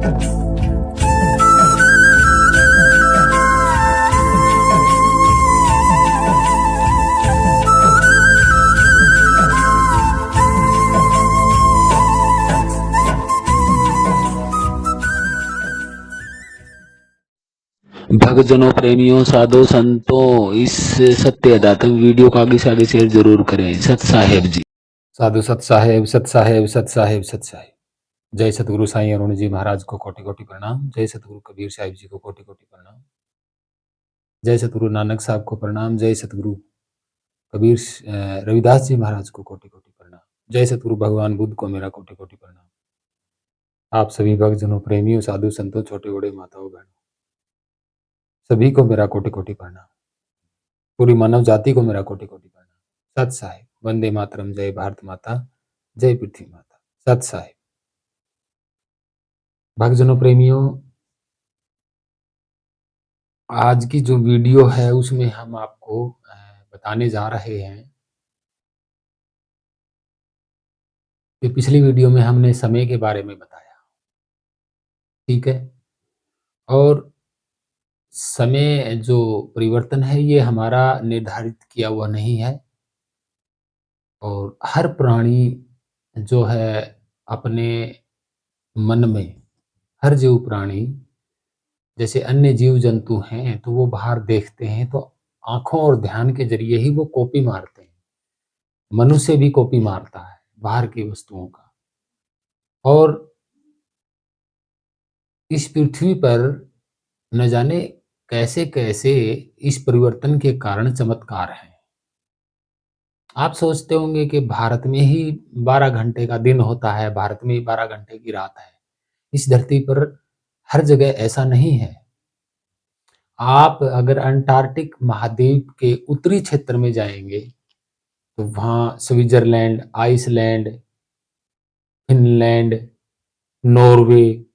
भक्तजनों, प्रेमियों, साधु संतों, इस सत्य अध्यात्म वीडियो को आगे से आगे शेयर जरूर करें। सत साहेब जी। साधु सत साहेब, सत साहेब, सत साहेब, सत साहेब। जय सतगुरु साईं अरुण जी महाराज को कोटि कोटि प्रणाम। जय सतगुरु कबीर साहिब जी को कोटि कोटि प्रणाम। जय सतगुरु नानक साहब को प्रणाम। जय सतगुरु कबीर रविदास जी महाराज को कोटि कोटि प्रणाम। जय सतगुरु भगवान बुद्ध को मेरा कोटि कोटि प्रणाम। आप सभी भक्तजनों, प्रेमियों, साधु संतों, छोटे बड़े, माताओं, बहनों, सभी को मेरा कोटि कोटि प्रणाम। पूरी मानव जाति को मेरा कोटि कोटि प्रणाम। सत साहिब। वंदे मातरम। जय भारत माता, जय पृथ्वी माता। सत साहिब। भक्तजनों, प्रेमियों, आज की जो वीडियो है उसमें हम आपको बताने जा रहे हैं कि पिछली वीडियो में हमने समय के बारे में बताया, ठीक है। और समय जो परिवर्तन है ये हमारा निर्धारित किया हुआ नहीं है, और हर प्राणी जो है अपने मन में, हर जीव प्राणी, जैसे अन्य जीव जंतु हैं तो वो बाहर देखते हैं तो आंखों और ध्यान के जरिए ही वो कॉपी मारते हैं। मनुष्य भी कॉपी मारता है बाहर की वस्तुओं का। और इस पृथ्वी पर न जाने कैसे कैसे इस परिवर्तन के कारण चमत्कार हैं। आप सोचते होंगे कि भारत में ही 12 घंटे का दिन होता है, भारत में ही 12 घंटे की रात है। इस धरती पर हर जगह ऐसा नहीं है। आप अगर अंटार्कटिक महाद्वीप के उत्तरी क्षेत्र में जाएंगे तो वहाँ स्विट्जरलैंड, आइसलैंड, फिनलैंड, नॉर्वे,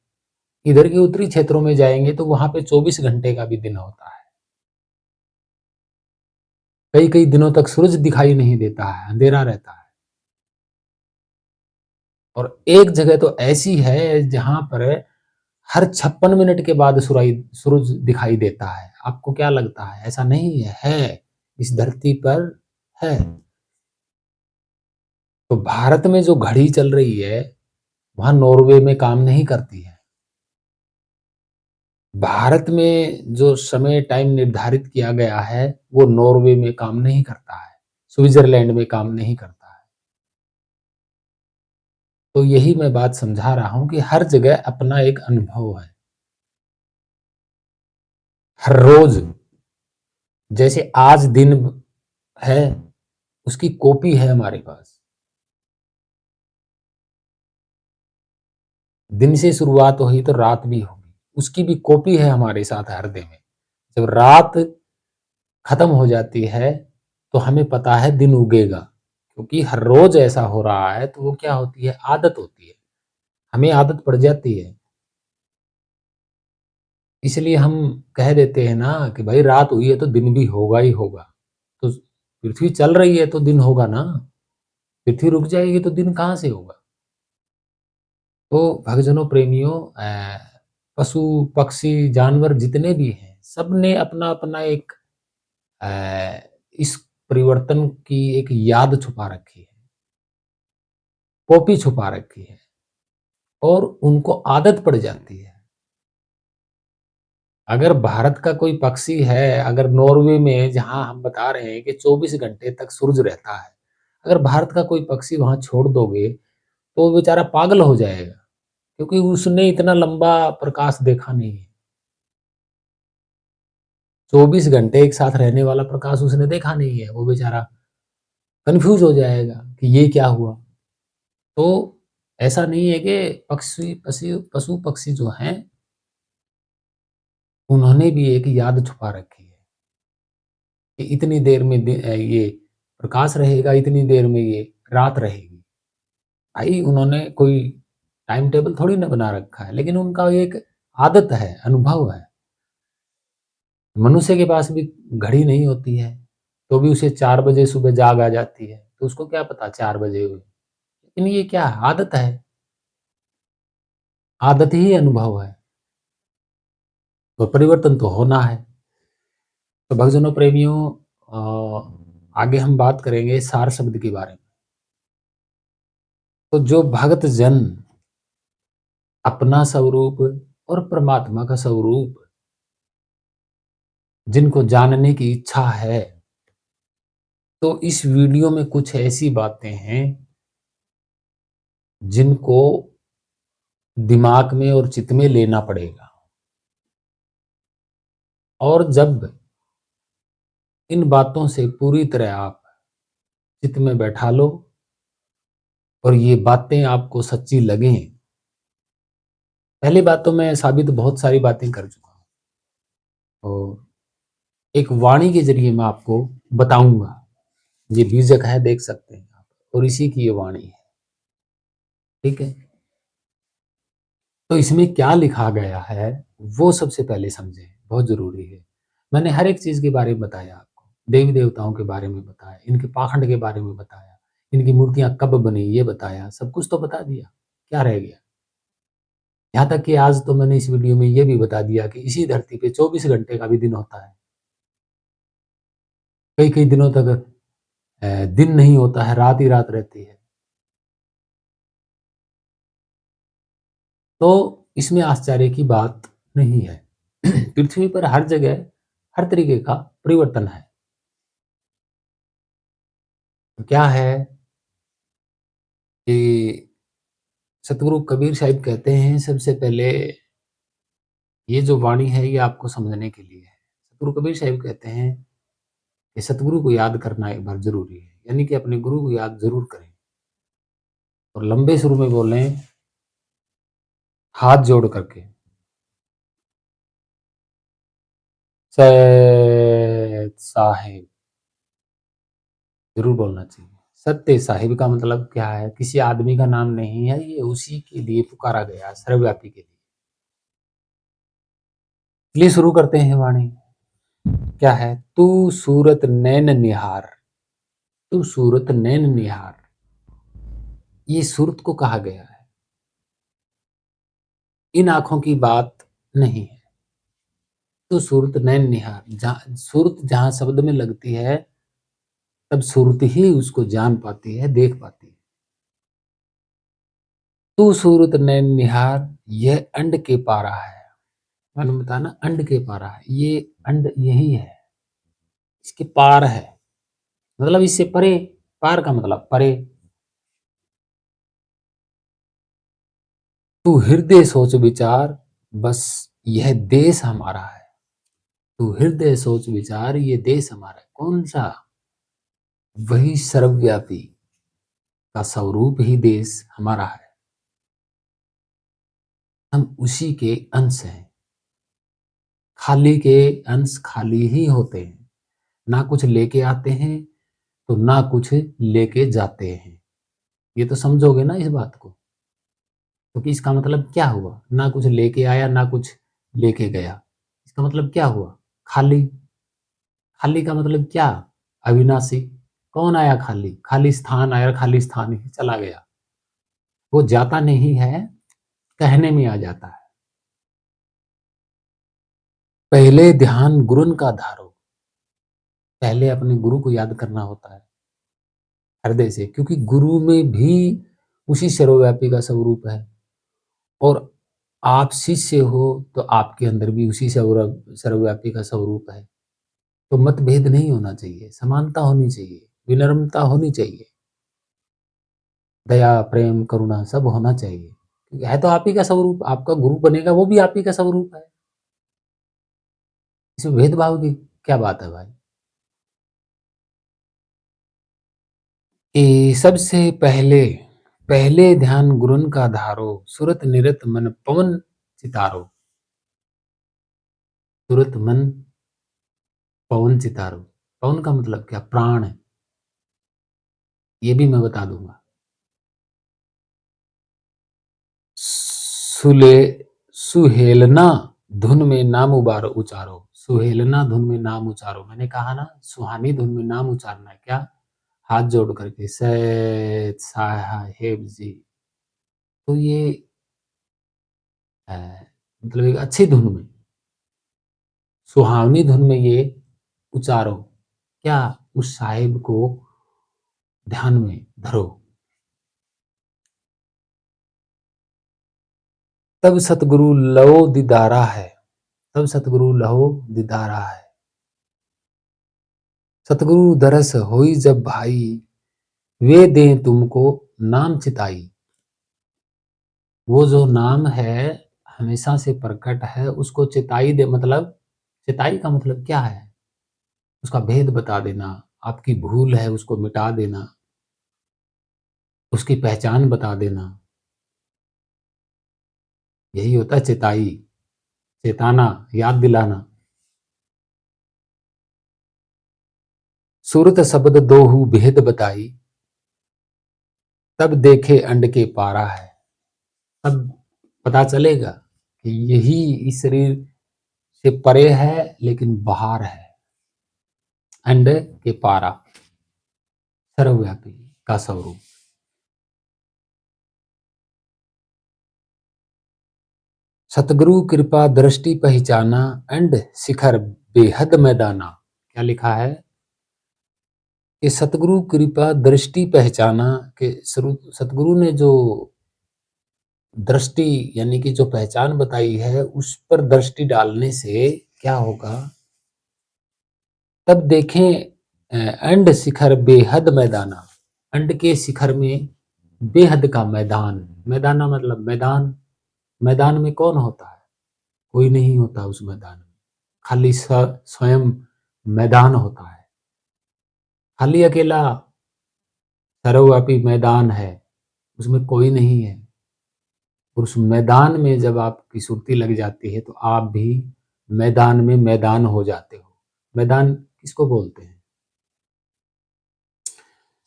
इधर के उत्तरी क्षेत्रों में जाएंगे तो वहां पे 24 घंटे का भी दिन होता है। कई कई दिनों तक सूरज दिखाई नहीं देता है, अंधेरा रहता है। और एक जगह तो ऐसी है जहां पर हर 56 मिनट के बाद सूरज दिखाई देता है। आपको क्या लगता है ऐसा नहीं है? है, इस धरती पर है। तो भारत में जो घड़ी चल रही है वहां नॉर्वे में काम नहीं करती है। भारत में जो समय टाइम निर्धारित किया गया है वो नॉर्वे में काम नहीं करता है, स्विट्जरलैंड में काम नहीं करता है। तो यही मैं बात समझा रहा हूं कि हर जगह अपना एक अनुभव है। हर रोज जैसे आज दिन है उसकी कॉपी है हमारे पास। दिन से शुरुआत हुई तो रात भी होगी, उसकी भी कॉपी है हमारे साथ हृदय में। जब रात खत्म हो जाती है तो हमें पता है दिन उगेगा, क्योंकि हर रोज ऐसा हो रहा है। तो वो क्या होती है? आदत होती है, हमें आदत पड़ जाती है। इसलिए हम कह देते हैं ना कि भाई रात हुई है तो दिन भी होगा ही होगा। तो पृथ्वी चल रही है तो दिन होगा ना, पृथ्वी रुक जाएगी तो दिन कहाँ से होगा? तो भक्तजनों, प्रेमियों, पशु पक्षी जानवर जितने भी हैं सब ने अपना अपना एक अ, इस परिवर्तन की एक याद छुपा रखी है, कॉपी छुपा रखी है, और उनको आदत पड़ जाती है। अगर भारत का कोई पक्षी है, अगर नॉर्वे में जहां हम बता रहे हैं कि 24 घंटे तक सूरज रहता है, अगर भारत का कोई पक्षी वहां छोड़ दोगे तो वो बेचारा पागल हो जाएगा, क्योंकि उसने इतना लंबा प्रकाश देखा नहीं है। 24 घंटे एक साथ रहने वाला प्रकाश उसने देखा नहीं है। वो बेचारा कंफ्यूज हो जाएगा कि ये क्या हुआ। तो ऐसा नहीं है कि पशु पक्षी जो हैं उन्होंने भी एक याद छुपा रखी है कि इतनी देर में ये प्रकाश रहेगा, इतनी देर में ये रात रहेगी। भाई उन्होंने कोई टाइम टेबल थोड़ी ना बना रखा है, लेकिन उनका एक आदत है, अनुभव है। मनुष्य के पास भी घड़ी नहीं होती है तो भी उसे 4 बजे सुबह जाग आ जाती है, तो उसको क्या पता 4 बजे हुए। लेकिन ये क्या आदत है। आदत ही अनुभव है, तो परिवर्तन तो होना है। तो भक्तजनों, प्रेमियों, आगे हम बात करेंगे सार शब्द के बारे में। तो जो भक्त जन अपना स्वरूप और परमात्मा का स्वरूप जिनको जानने की इच्छा है, तो इस वीडियो में कुछ ऐसी बातें हैं जिनको दिमाग में और चित्त में लेना पड़ेगा। और जब इन बातों से पूरी तरह आप चित्त में बैठा लो और ये बातें आपको सच्ची लगें, पहली बात तो मैं साबित बहुत सारी बातें कर चुका हूँ और एक वाणी के जरिए मैं आपको बताऊंगा। ये बीजक है, देख सकते हैं आप, और इसी की ये वाणी है। ठीक है, तो इसमें क्या लिखा गया है वो सबसे पहले समझें, बहुत जरूरी है। मैंने हर एक चीज के बारे में बताया आपको, देवी देवताओं के बारे में बताया, इनके पाखंड के बारे में बताया, इनकी मूर्तियां कब बनी ये बताया, सब कुछ तो बता दिया। क्या रह गया? यहाँ तक कि आज तो मैंने इस वीडियो में ये भी बता दिया कि इसी धरती पे 24 घंटे का भी दिन होता है। कई कई दिनों तक दिन नहीं होता है, रात ही रात रहती है। तो इसमें आश्चर्य की बात नहीं है। पृथ्वी पर हर जगह हर तरीके का परिवर्तन है। तो क्या है कि सतगुरु कबीर साहिब कहते हैं, सबसे पहले ये जो वाणी है ये आपको समझने के लिए है। सतगुरु कबीर साहिब कहते हैं कि सतगुरु को याद करना एक बार जरूरी है, यानी कि अपने गुरु को याद जरूर करें। और लंबे सुर में बोलें, हाथ जोड़ करके, सैयद साहिब जरूर बोलना चाहिए। सत्य साहिब का मतलब क्या है? किसी आदमी का नाम नहीं है, ये उसी के लिए पुकारा गया, सर्वव्यापी के लिए। चलिए शुरू करते हैं वाणी। क्या है? तू सूरत नैन निहार, तू सूरत नैन निहार, ये सूरत को कहा गया है, इन आंखों की बात नहीं है। तो सूरत नैन निहार, जहां सूरत जहां शब्द में लगती है तब सूरत ही उसको जान पाती है, देख पाती है। तू सूरत नैन निहार, यह अंड के पारा है। मैंने बताया ना, अंड के पारा है, ये अंड यही है, इसके पार है, मतलब इससे परे। पार का मतलब परे। तू हृदय सोच विचार, बस यह देश हमारा है। तू हृदय सोच विचार, ये देश हमारा है। कौन सा? वही सर्वव्यापी का स्वरूप ही देश हमारा है। हम उसी के अंश हैं। खाली के अंश खाली ही होते हैं, ना कुछ लेके आते हैं तो ना कुछ लेके जाते हैं। ये तो समझोगे ना इस बात को? क्योंकि इसका मतलब क्या हुआ? ना कुछ लेके आया ना कुछ लेके गया, इसका मतलब क्या हुआ? खाली। खाली का मतलब क्या? अविनाशी। कौन आया खाली? खाली स्थान आया, खाली स्थान ही चला गया। वो जाता नहीं है, कहने में आ जाता है। पहले ध्यान गुरुन का धारो, पहले अपने गुरु को याद करना होता है हृदय से, क्योंकि गुरु में भी उसी सर्वव्यापी का स्वरूप है। और आप शिष्य हो तो आपके अंदर भी उसी सर्वव्यापी का स्वरूप है। तो मतभेद नहीं होना चाहिए, समानता होनी चाहिए, विनम्रता होनी चाहिए, दया प्रेम करुणा सब होना चाहिए, क्योंकि है तो आप ही का स्वरूप। आपका गुरु बनेगा वो भी आप ही का स्वरूप है। इसमें भेदभाव की क्या बात है भाई? सबसे पहले पहले ध्यान गुरुन का धारो, सुरत निरत मन पवन चितारो। सुरत मन पवन चितारो, पवन का मतलब क्या? प्राण है, ये भी मैं बता दूंगा। सुले सुहेलना धुन में नाम उबारो उचारो, सुहेलना धुन में नाम उचारो। मैंने कहा ना, सुहानी धुन में नाम उचारना है। क्या? हाथ जोड़ करके, सैयद साहेब जी। तो ये मतलब एक अच्छी धुन में, सुहावनी धुन में ये उचारो, क्या? उस साहिब को ध्यान में धरो। तब सतगुरु लहो दीदारा है, तब सतगुरु लहो दीदारा है। सतगुरु दरस होई जब भाई, वे दें तुमको नाम चिताई। वो जो नाम है हमेशा से प्रकट है, उसको चिताई दे, मतलब चिताई का मतलब क्या है? उसका भेद बता देना, आपकी भूल है उसको मिटा देना, उसकी पहचान बता देना, यही होता है चिताई, चेताना, याद दिलाना। सूरत शब्द दोहू भेद बताई, तब देखे अंड के पारा है। तब पता चलेगा कि यही इस शरीर से परे है लेकिन बाहर है, अंड के पारा, सर्वव्यापी का स्वरूप। सतगुरु कृपा दृष्टि पहचाना, अंड शिखर बेहद मैदाना। क्या लिखा है कि सतगुरु कृपा दृष्टि पहचाना, कि सतगुरु ने जो दृष्टि यानी कि जो पहचान बताई है उस पर दृष्टि डालने से क्या होगा? तब देखें अंड शिखर बेहद मैदाना, अंड के शिखर में बेहद का मैदान, मैदाना मतलब मैदान, मैदान में कौन होता है? कोई नहीं होता उस मैदान में, खाली स्वयं मैदान होता है, खाली अकेला सर्वव्यापी मैदान है, उसमें कोई नहीं है। और उस मैदान में जब आपकी सुरती लग जाती है तो आप भी मैदान में मैदान हो जाते हो। मैदान किसको बोलते हैं?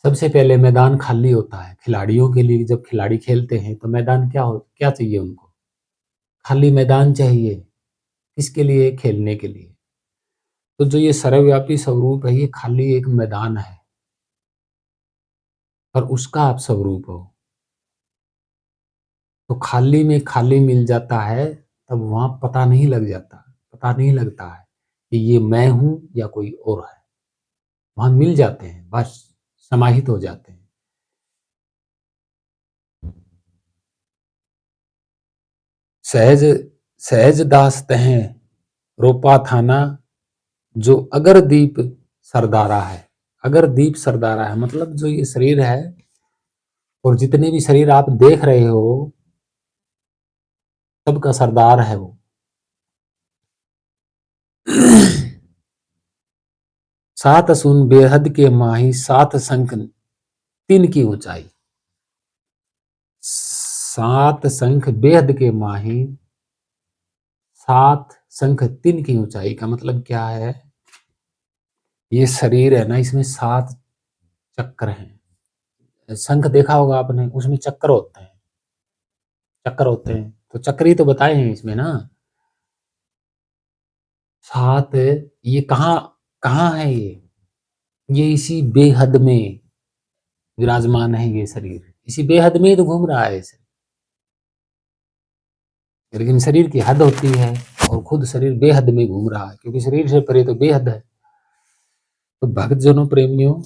सबसे पहले मैदान खाली होता है खिलाड़ियों के लिए। जब खिलाड़ी खेलते हैं तो मैदान क्या चाहिए उनको? खाली मैदान चाहिए। किसके लिए? खेलने के लिए। तो जो ये सर्वव्यापी स्वरूप है ये खाली एक मैदान है और उसका आप स्वरूप हो। तो खाली में खाली मिल जाता है, तब वहां पता नहीं लग जाता, पता नहीं लगता है कि ये मैं हूं या कोई और है। वहां मिल जाते हैं, बस समाहित हो जाते हैं। सहज सहज दास तह रोपा थाना, जो अगर दीप सरदारा है। अगर दीप सरदारा है मतलब जो ये शरीर है और जितने भी शरीर आप देख रहे हो सबका सरदार है वो। सात सुन बेहद के माही, सात शंख तीन की ऊंचाई। सात शंख बेहद के माही, सात शंख तीन की ऊंचाई का मतलब क्या है? ये शरीर है ना, इसमें सात चक्र हैं। शंख देखा होगा आपने, उसमें चक्र होते हैं, चक्र होते हैं। तो चक्र ही तो बताए हैं इसमें ना। सात, ये कहाँ कहाँ है ये इसी बेहद में विराजमान है ये शरीर, इसी बेहद में ही तो घूम रहा है इसे। लेकिन शरीर की हद होती है और खुद शरीर बेहद में घूम रहा है, क्योंकि शरीर से परे तो बेहद है। तो भक्त जनों, प्रेमियों,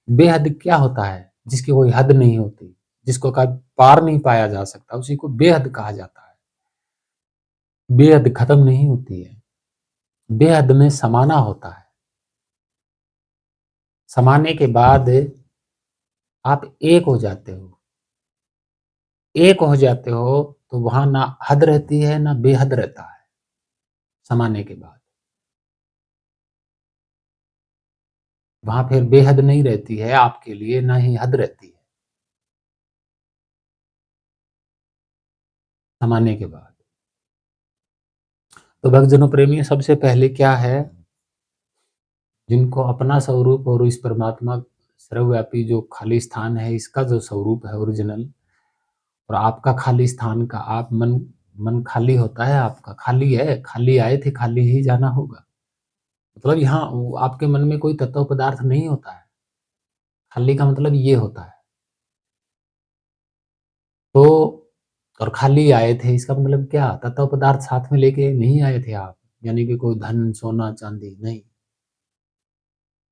बेहद क्या होता है? जिसकी कोई हद नहीं होती, जिसको कभी पार नहीं पाया जा सकता, उसी को बेहद कहा जाता है। बेहद खत्म नहीं होती है, बेहद में समाना होता है। समाने के बाद आप एक हो जाते हो। एक हो जाते हो तो वहां ना हद रहती है ना बेहद रहता है। समाने के बाद वहां फिर बेहद नहीं रहती है आपके लिए, ना ही हद रहती है समाने के बाद। तो भक्तजनों, प्रेमी, सबसे पहले क्या है? जिनको अपना स्वरूप और इस परमात्मा सर्वव्यापी जो खाली स्थान है इसका जो स्वरूप है ओरिजिनल, और आपका खाली स्थान का, आप मन मन खाली होता है, आपका खाली है, खाली आए थे खाली ही जाना होगा। मतलब यहाँ आपके मन में कोई तत्व पदार्थ नहीं होता है। खाली का मतलब ये होता है। तो और खाली आए थे, इसका मतलब क्या? तत्व पदार्थ साथ में लेके नहीं आए थे आप, यानी कि कोई धन, सोना, चांदी नहीं।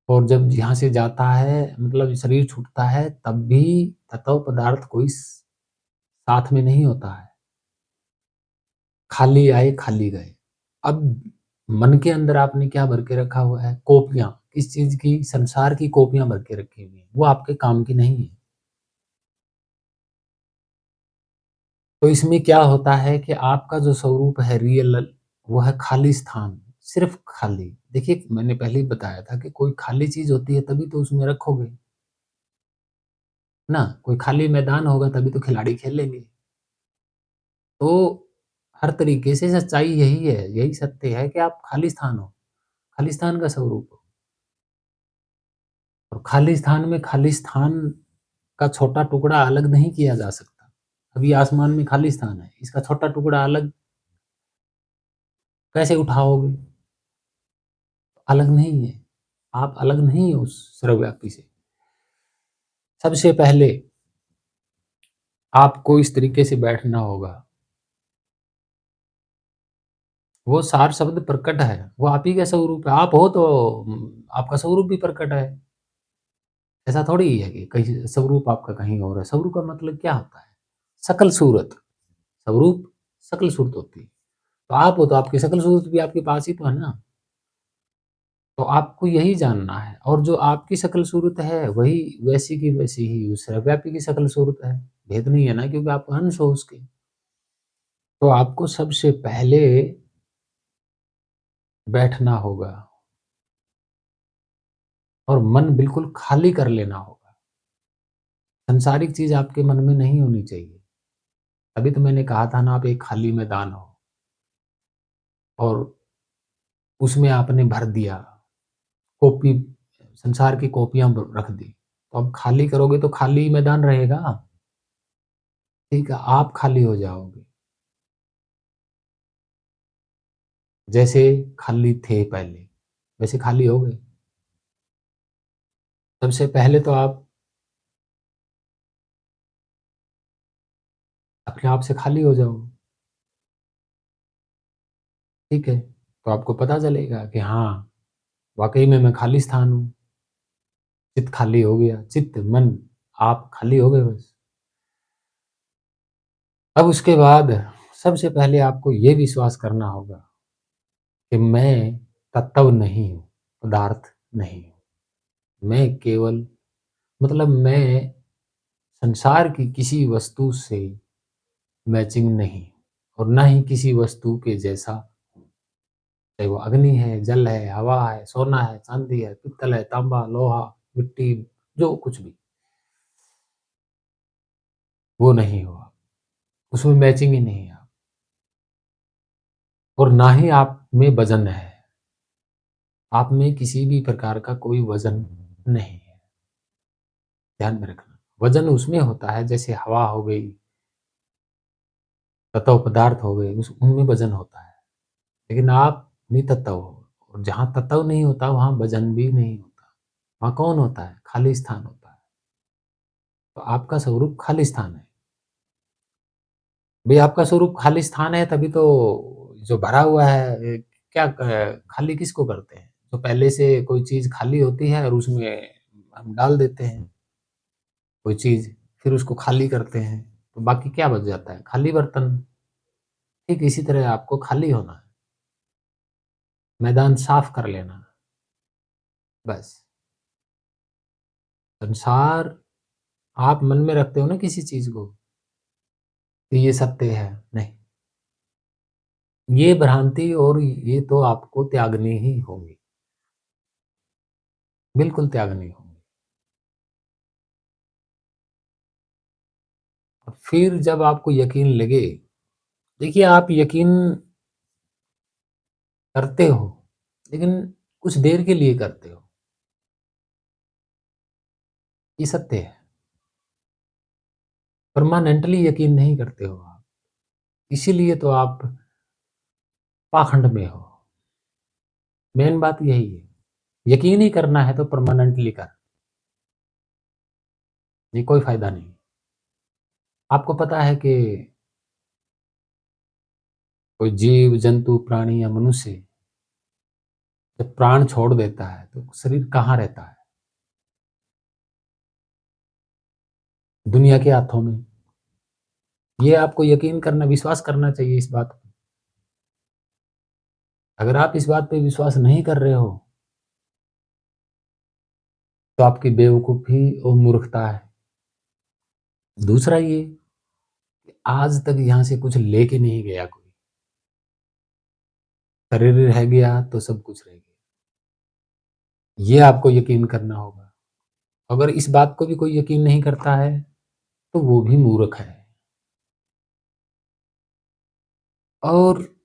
और जब यहाँ से जाता है मतलब शरीर छूटता है तब भी तत्व पदार्थ कोई साथ में नहीं होता है। खाली आए, खाली गए। अब मन के अंदर आपने क्या भर के रखा हुआ है? कॉपियाँ, किस चीज़ की? संसार की कॉपियाँ भर के रखी हुई हैं, वो आपके काम की नहीं है। तो इसमें क्या होता है कि आपका जो स्वरूप है रियल, वो है खाली स्थान, सिर्फ़ खाली। देखिए, मैंने पहले ही बताया था कि कोई खाली चीज़ होती है तभी तो उसमें रखोगे, ना? कोई खाली मैदान होगा तभी तो खिलाड़ी खेलेंगे। तो हर तरीके से सच्चाई यही है, यही सत्य है कि आप खालिस्तान हो, खालिस्तान का स्वरूप हो। और खालिस्तान में खालिस्तान का छोटा टुकड़ा अलग नहीं किया जा सकता। अभी आसमान में खालिस्तान है, इसका छोटा टुकड़ा अलग कैसे उठाओगे? अलग नहीं है, आप अलग नहीं हो उस सर्वव्यापी से। सबसे पहले आपको इस तरीके से बैठना होगा, वो सार शब्द प्रकट है, वो आप ही का स्वरूप है। आप हो तो आपका स्वरूप भी प्रकट है। ऐसा थोड़ी है कि कहीं स्वरूप आपका कहीं और है। स्वरूप का मतलब क्या होता है? सकल सूरत, स्वरूप सकल सूरत होती है। तो आप हो तो आपकी सकल सूरत भी आपके पास ही तो है ना। तो आपको यही जानना है, और जो आपकी सकल सूरत है वही वैसी की वैसी ही उस सर्वव्यापी की सकल सूरत है। भेद नहीं है ना, क्योंकि आप अंश हो उसके। तो आपको सबसे पहले बैठना होगा और मन बिल्कुल खाली कर लेना होगा। सांसारिक चीज़ आपके मन में नहीं होनी चाहिए। तभी तो मैंने कहा था ना, आप एक खाली मैदान हो और उसमें आपने भर दिया, कॉपी, संसार की कॉपियाँ ब रख दी। तो अब खाली करोगे तो खाली मैदान रहेगा, ठीक है? आप खाली हो जाओगे, जैसे खाली थे पहले, वैसे खाली हो गए। सबसे पहले तो आप अपने आप से खाली हो जाओ, ठीक है? तो आपको पता चलेगा कि हाँ, वाक़ई में मैं खाली स्थान हूँ। चित्त खाली हो गया, चित्त, मन, आप खाली हो गए बस। अब उसके बाद सबसे पहले आपको ये विश्वास करना होगा कि मैं तत्व नहीं हूँ, पदार्थ नहीं हूँ। मैं केवल, मतलब मैं संसार की किसी वस्तु से मैचिंग नहीं हूँ और ना ही किसी वस्तु के जैसा हूँ। चाहे वो अग्नि है, जल है, हवा है, सोना है, चांदी है, पित्तल है, तांबा, लोहा, मिट्टी, जो कुछ भी, वो नहीं हो आप। उसमें मैचिंग ही नहीं है आप। और ना ही आप में वज़न है। आप में किसी भी प्रकार का कोई वज़न नहीं है। ध्यान में रखना। वज़न उसमें होता है जैसे हवा हो गई, तत्व पदार्थ हो गए, उस उनमें वज़न होता है। लेकिन आप नितत्व हो, और जहाँ तत्व नहीं होता वहाँ वज़न भी नहीं होता। वहाँ कौन होता है? खाली स्थान होता है। तो आपका स्वरूप खाली स्थान है। भई आपका स्वरूप खाली स्थान है तभी तो जो भरा हुआ है, क्या खाली किसको करते हैं? तो पहले से कोई चीज़ खाली होती है और उसमें हम डाल देते हैं कोई चीज़, फिर उसको खाली करते हैं, तो बाकी क्या बच जाता है? खाली बर्तन। ठीक इसी तरह आपको खाली होना है, मैदान साफ कर लेना है, बस। संसार आप मन में रखते हो ना किसी चीज़ को, कि ये सत्य है, नहीं। ये भ्रांति और ये तो आपको त्यागनी ही होगी, बिल्कुल त्यागनी होगी। और फिर जब आपको यकीन लगे, देखिए आप यकीन करते हो, लेकिन कुछ देर के लिए करते हो, ये सत्य है। परमानेंटली यकीन नहीं करते हो आप, इसीलिए तो आप पाखंड में हो। मेन बात यही है, यकीन ही करना है तो परमानेंटली कर, ये कोई फ़ायदा नहीं। आपको पता है कि कोई जीव, जंतु, प्राणी या मनुष्य जब प्राण छोड़ देता है तो शरीर कहाँ रहता है? दुनिया के हाथों में। ये आपको यकीन करना, विश्वास करना चाहिए इस बात पे। अगर आप इस बात पे विश्वास नहीं कर रहे हो, तो आपकी बेवकूफ़ी और मूर्खता है। दूसरा ये, कि आज तक यहाँ से कुछ लेके नहीं गया कोई। शरीर रह गया तो सब कुछ रह गया। ये आपको यकीन करना होगा। अगर इस बात को भी कोई यकीन नहीं करता है, तो वो भी मूर्ख है। और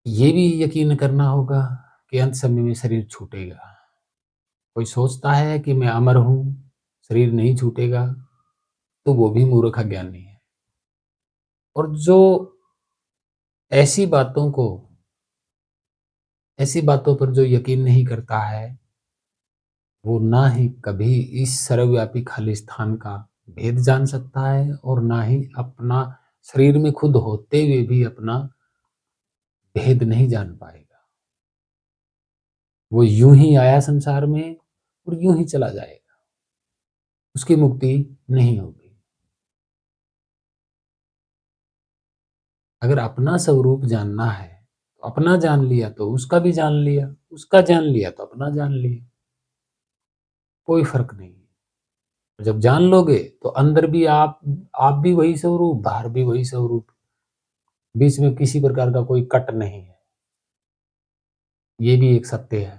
ये भी यकीन करना होगा कि अंत समय में शरीर छूटेगा। कोई सोचता है कि मैं अमर हूँ, शरीर नहीं छूटेगा, तो वो भी मूर्ख अज्ञानी है। और जो ऐसी बातों को ऐसी बातों पर जो यकीन नहीं करता है, वो ना ही कभी इस सर्वव्यापी खालिस्तान का भेद जान सकता है और ना ही अपना शरीर में खुद होते हुए भी अपना भेद नहीं जान पाएगा। वो यूं ही आया संसार में और यूं ही चला जाएगा। उसकी मुक्ति नहीं होगी। अगर अपना स्वरूप जानना है, तो अपना जान लिया तो उसका भी जान लिया, उसका जान लिया तो अपना जान लिया। कोई फर्क नहीं। जब जान लोगे तो अंदर भी आप भी वही स्वरूप, बाहर भी वही स्वरूप। बीच में किसी प्रकार का कोई कट नहीं है। ये भी एक सत्य है।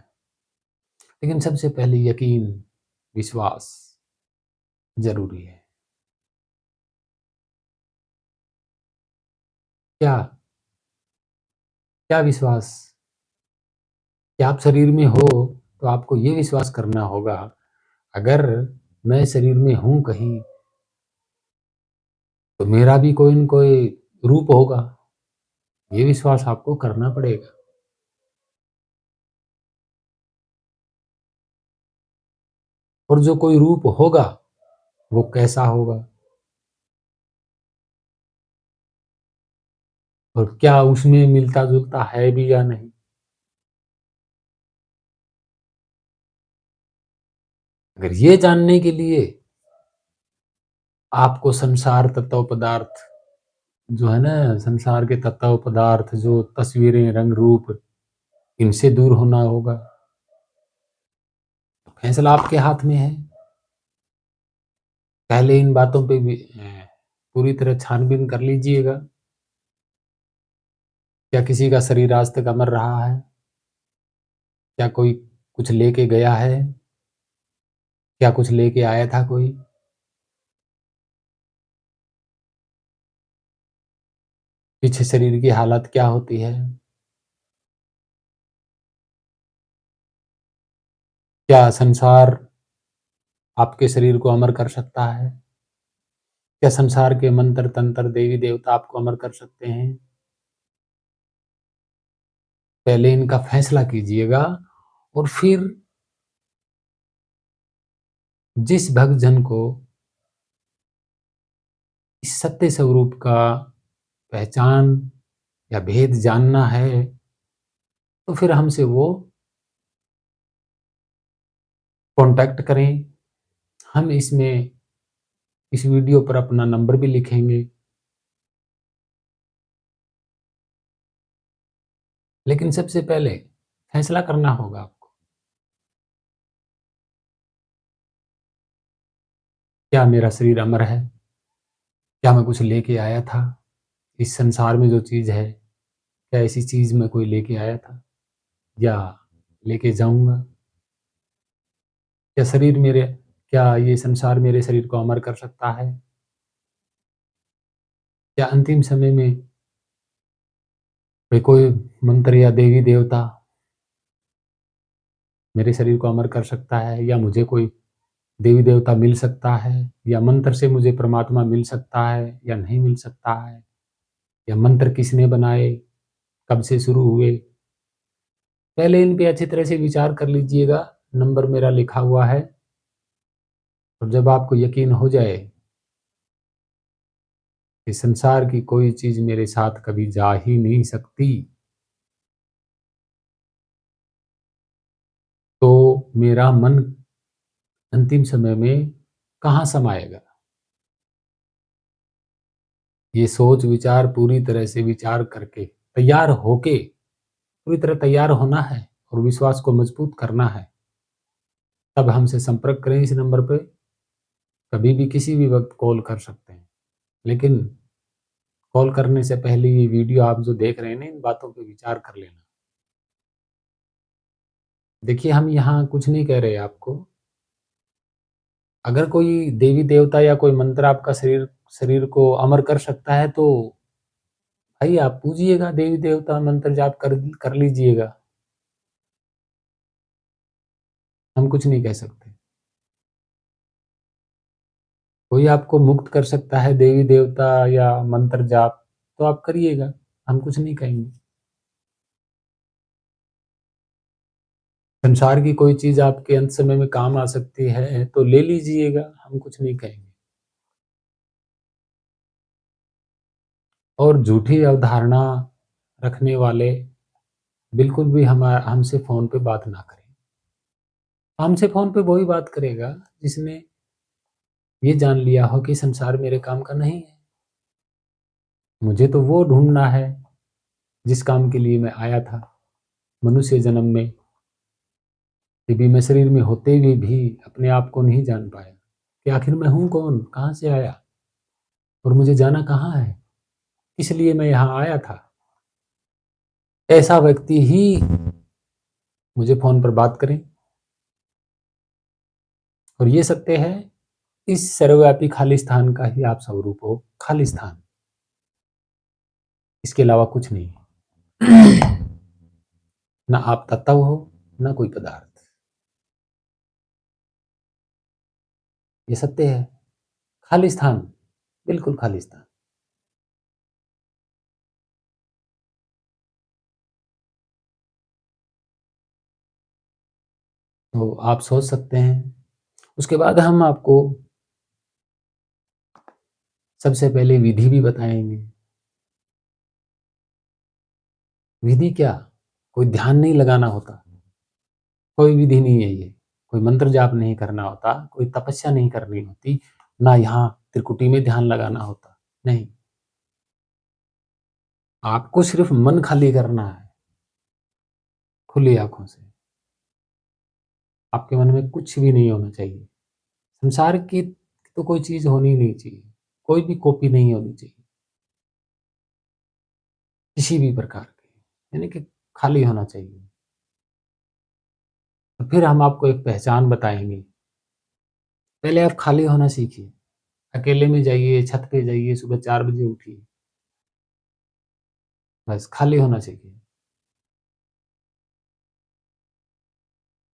लेकिन सबसे पहले यकीन, विश्वास ज़रूरी है। क्या? क्या विश्वास? कि आप शरीर में हो, तो आपको ये विश्वास करना होगा, अगर मैं शरीर में हूँ कहीं, तो मेरा भी कोई न कोई रूप होगा। ये विश्वास आपको करना पड़ेगा। और जो कोई रूप होगा, वो कैसा होगा? और क्या उसमें मिलता-जुलता है भी या नहीं? अगर ये जानने के लिए आपको संसार तत्व पदार्थ जो है ना, संसार के तत्व पदार्थ, जो तस्वीरें, रंग रूप, इनसे दूर होना होगा, तो फैसला आपके हाथ में है। पहले इन बातों पे भी पूरी तरह छानबीन कर लीजिएगा। क्या किसी का शरीर आज तक अमर रहा है? क्या कोई कुछ लेके गया है? क्या कुछ लेके आया था कोई? पीछे शरीर की हालत क्या होती है? क्या संसार आपके शरीर को अमर कर सकता है? क्या संसार के मंत्र तंत्र, देवी देवता आपको अमर कर सकते हैं? पहले इनका फैसला कीजिएगा, और फिर जिस भक्तजन को इस सत्य स्वरूप का पहचान या भेद जानना है, तो फिर हमसे वो कॉन्टैक्ट करें। हम इसमें इस वीडियो पर अपना नंबर भी लिखेंगे। लेकिन सबसे पहले फैसला करना होगा आपको, क्या मेरा शरीर अमर है? क्या मैं कुछ लेके आया था? इस संसार में जो चीज़ है, क्या ऐसी चीज़ मैं कोई लेके आया था या लेके जाऊँगा? क्या ये संसार मेरे शरीर को अमर कर सकता है? क्या अंतिम समय में कोई मंत्र या देवी देवता मेरे शरीर को अमर कर सकता है, या मुझे कोई देवी देवता मिल सकता है, या मंत्र से मुझे परमात्मा मिल सकता है या नहीं मिल सकता है, या मंत्र किसने बनाए, कब से शुरू हुए? पहले इन पे अच्छी तरह से विचार कर लीजिएगा। नंबर मेरा लिखा हुआ है, और जब आपको यकीन हो जाए कि संसार की कोई चीज़ मेरे साथ कभी जा ही नहीं सकती, तो मेरा मन अंतिम समय में कहाँ समाएगा? ये सोच विचार पूरी तरह से विचार करके, तैयार होके, पूरी तरह तैयार होना है और विश्वास को मजबूत करना है। तब हमसे संपर्क करें इस नंबर पे, कभी भी किसी भी वक़्त कॉल कर सकते हैं। लेकिन कॉल करने से पहले ये वीडियो आप जो देख रहे हैं ना, इन बातों पे विचार कर लेना। देखिए, हम यहाँ कुछ नहीं कह रहे आपको। अगर कोई देवी-देवता या कोई मंत्र आपका शरीर शरीर को अमर कर सकता है, तो भाई आप पूजिएगा, देवी-देवता मंत्र जाप कर लीजिएगा। हम कुछ नहीं कह सकते। कोई आपको मुक्त कर सकता है, देवी-देवता या मंत्र जाप, तो आप करिएगा, हम कुछ नहीं कहेंगे। संसार की कोई चीज़ आपके अंत समय में काम आ सकती है, तो ले लीजिएगा, हम कुछ नहीं कहेंगे। और झूठी अवधारणा रखने वाले बिल्कुल भी हमसे फ़ोन पे बात ना करें। हमसे फ़ोन पे वही बात करेगा जिसने ये जान लिया हो कि संसार मेरे काम का नहीं है। मुझे तो वो ढूँढना है जिस काम के लिए मैं आया था मनुष्य जन्म में। अभी मैं शरीर में होते हुए भी अपने आप को नहीं जान पाया कि आखिर मैं हूँ कौन? कहाँ से आया? और मुझे जाना कहाँ है? किस लिए मैं यहाँ आया था? ऐसा व्यक्ति ही मुझे फ़ोन पर बात करे। और ये सत्य है, इस सर्वव्यापी खालिस्तान का ही आप स्वरूप हो, खालिस्तान। इसके अलावा कुछ नहीं है। ना आप तत्व हो, ना कोई पदार्थ। ये सत्य है। खालिस्तान, बिल्कुल खालिस्तान। तो आप सोच सकते हैं। उसके बाद हम आपको सबसे पहले विधि भी बताएँगे। विधि क्या? कोई ध्यान नहीं लगाना होता, कोई विधि नहीं है ये। कोई मंत्र जाप नहीं करना होता, कोई तपस्या नहीं करनी होती, ना यहाँ त्रिकुटी में ध्यान लगाना होता, नहीं। आपको सिर्फ़ मन खाली करना है, खुली आँखों से। आपके मन में कुछ भी नहीं होना चाहिए। संसार की तो कोई चीज़ होनी ही नहीं चाहिए, कोई भी कॉपी नहीं होनी चाहिए, किसी भी प्रकार की, यानी कि खाली होना चाहिए। तो फिर हम आपको एक पहचान बताएँगे। पहले आप खाली होना सीखिए। अकेले में जाइए, छत पे जाइए, सुबह 4 बजे उठिए, बस खाली होना सीखिए।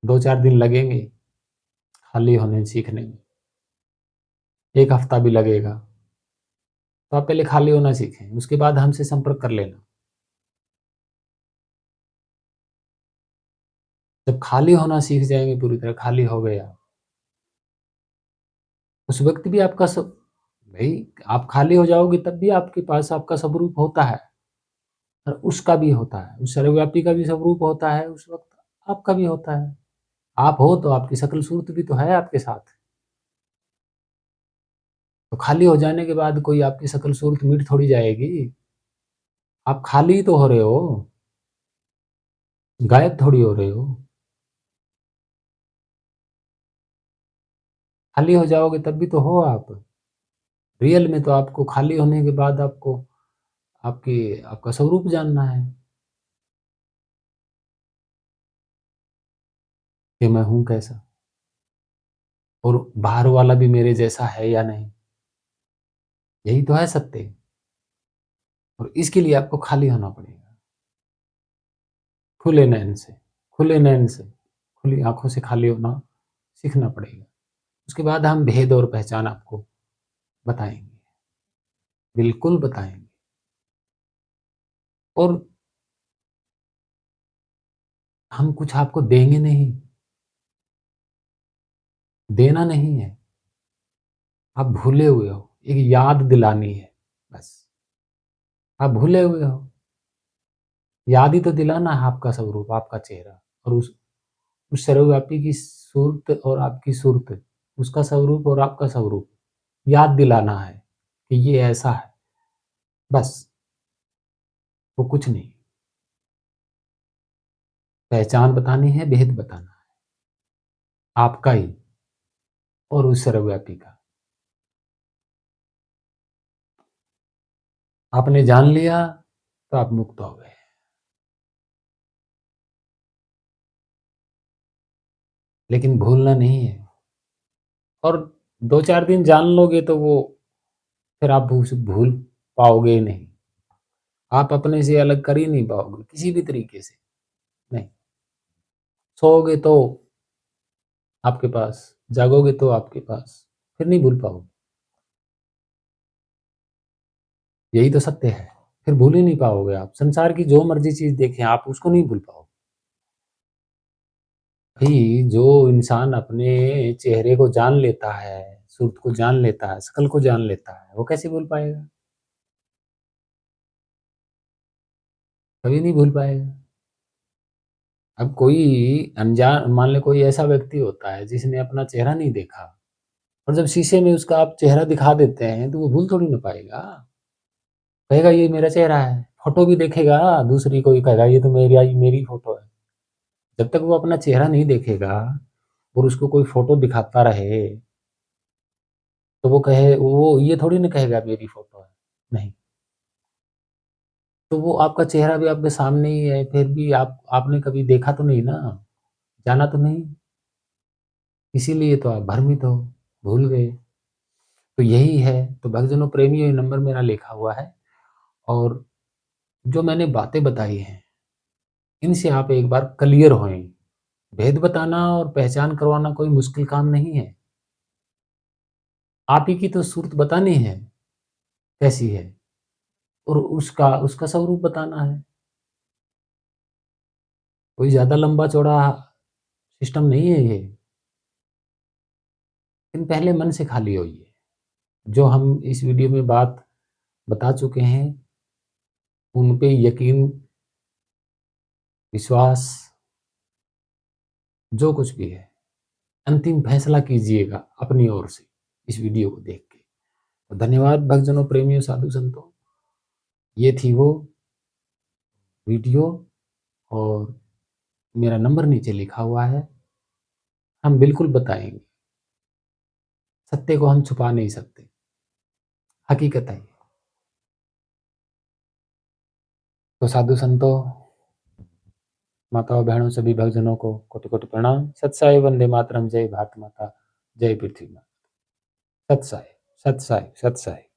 2-4 दिन लगेंगे खाली होने सीखने में, 1 हफ्ता भी लगेगा। तो आप पहले खाली होना सीखें, उसके बाद हमसे संपर्क कर लेना। जब खाली होना सीख जाएँगे पूरी तरह, खाली हो गए आप, उस वक़्त भी आपका भई आप खाली हो जाओगे तब भी आपके पास आपका स्वरूप होता है और उसका भी होता है, उस सर्वव्यापी का भी स्वरूप होता है, उस वक़्त आपका भी होता है। आप हो तो आपकी शकल सूरत भी तो है आपके साथ। तो खाली हो जाने के बाद कोई आपकी शकल सूरत मिट थोड़ी जाएगी। आप खाली ही तो हो रहे हो, गायब थोड़ी हो रहे हो। खाली हो जाओगे तब भी तो हो आप। रियल में तो आपको खाली होने के बाद आपको आपका स्वरूप जानना है कि मैं हूँ कैसा और बाहर वाला भी मेरे जैसा है या नहीं। यही तो है सत्य और इसके लिए आपको खाली होना पड़ेगा। खुले नयन से, खुले नयन से, खुली आँखों से खाली होना सीखना पड़ेगा। उसके बाद हम भेद और पहचान आपको बताएँगे, बिल्कुल बताएँगे और हम कुछ आपको देंगे नहीं, देना नहीं है। आप भूले हुए हो, एक याद दिलानी है, बस। आप भूले हुए हो। याद ही तो दिलाना है आपका स्वरूप, आपका चेहरा और उस सर्वव्यापी की सूरत और आपकी सूरत, उसका स्वरूप और आपका स्वरूप याद दिलाना है कि ये ऐसा है, बस। वो कुछ नहीं। पहचान बतानी है, भेद बताना है, आपका ही और उस सर्वव्यापी का। आपने जान लिया तो आप मुक्त हो गए। लेकिन भूलना नहीं है। और 2-4 दिन जान लोगे तो वो फिर आप उसे भूल पाओगे ही नहीं। आप अपने से अलग कर ही नहीं पाओगे किसी भी तरीके से, नहीं। सोओगे तो आपके पास, जागोगे तो आपके पास, फिर नहीं भूल पाओगे। यही तो सत्य है। फिर भूल ही नहीं पाओगे आप। संसार की जो मर्ज़ी चीज़ देखें, आप उसको नहीं भूल पाओगे। भई जो इंसान अपने चेहरे को जान लेता है, सूरत को जान लेता है, शकल को जान लेता है, वो कैसे भूल पाएगा? कभी नहीं भूल पाएगा। अब कोई अनजान, मान लें कोई ऐसा व्यक्ति होता है जिसने अपना चेहरा नहीं देखा और जब शीशे में उसका आप चेहरा दिखा देते हैं, तो वो भूल थोड़ी ना पाएगा। कहेगा ये मेरा चेहरा है। फ़ोटो भी देखेगा, दूसरी कोई कहेगा ये तो मेरी फ़ोटो है। जब तक वो अपना चेहरा नहीं देखेगा और उसको कोई फ़ोटो दिखाता रहे, तो वो ये थोड़ी ना कहेगा मेरी फ़ोटो है। नहीं। तो वो आपका चेहरा भी आपके सामने ही है, फिर भी आपने कभी देखा तो नहीं ना, जाना तो नहीं। इसीलिए तो आप भ्रमित हो, भूल गए। तो यही है। तो भक्तजनों प्रेमियों, ये नंबर मेरा लिखा हुआ है और जो मैंने बातें बताई हैं, इनसे आप एक बार क्लियर होएँ। भेद बताना और पहचान करवाना कोई मुश्किल काम नहीं है। आप ही की तो सूरत बतानी है, कैसी है, और उसका उसका स्वरूप बताना है। कोई ज़्यादा लंबा-चौड़ा सिस्टम नहीं है ये। लेकिन पहले मन से खाली होइए। जो हम इस वीडियो में बात बता चुके हैं, उन पे यकीन, विश्वास, जो कुछ भी है, अंतिम फैसला कीजिएगा अपनी ओर से इस वीडियो को देख के। तो धन्यवाद भक्तजनों, प्रेमियों, साधु संतों। ये थी वो वीडियो और मेरा नंबर नीचे लिखा हुआ है। हम बिल्कुल बताएँगे। सत्य को हम छुपा नहीं सकते। हकीकत है ये। तो साधु संतों, माताओं, बहनों, सभी भक्तजनों को कोटि-कोटि प्रणाम। सत साई वंदे मातरम। जय भारत माता, जय पृथ्वी माँ। सत साई, सत साई, सत साई।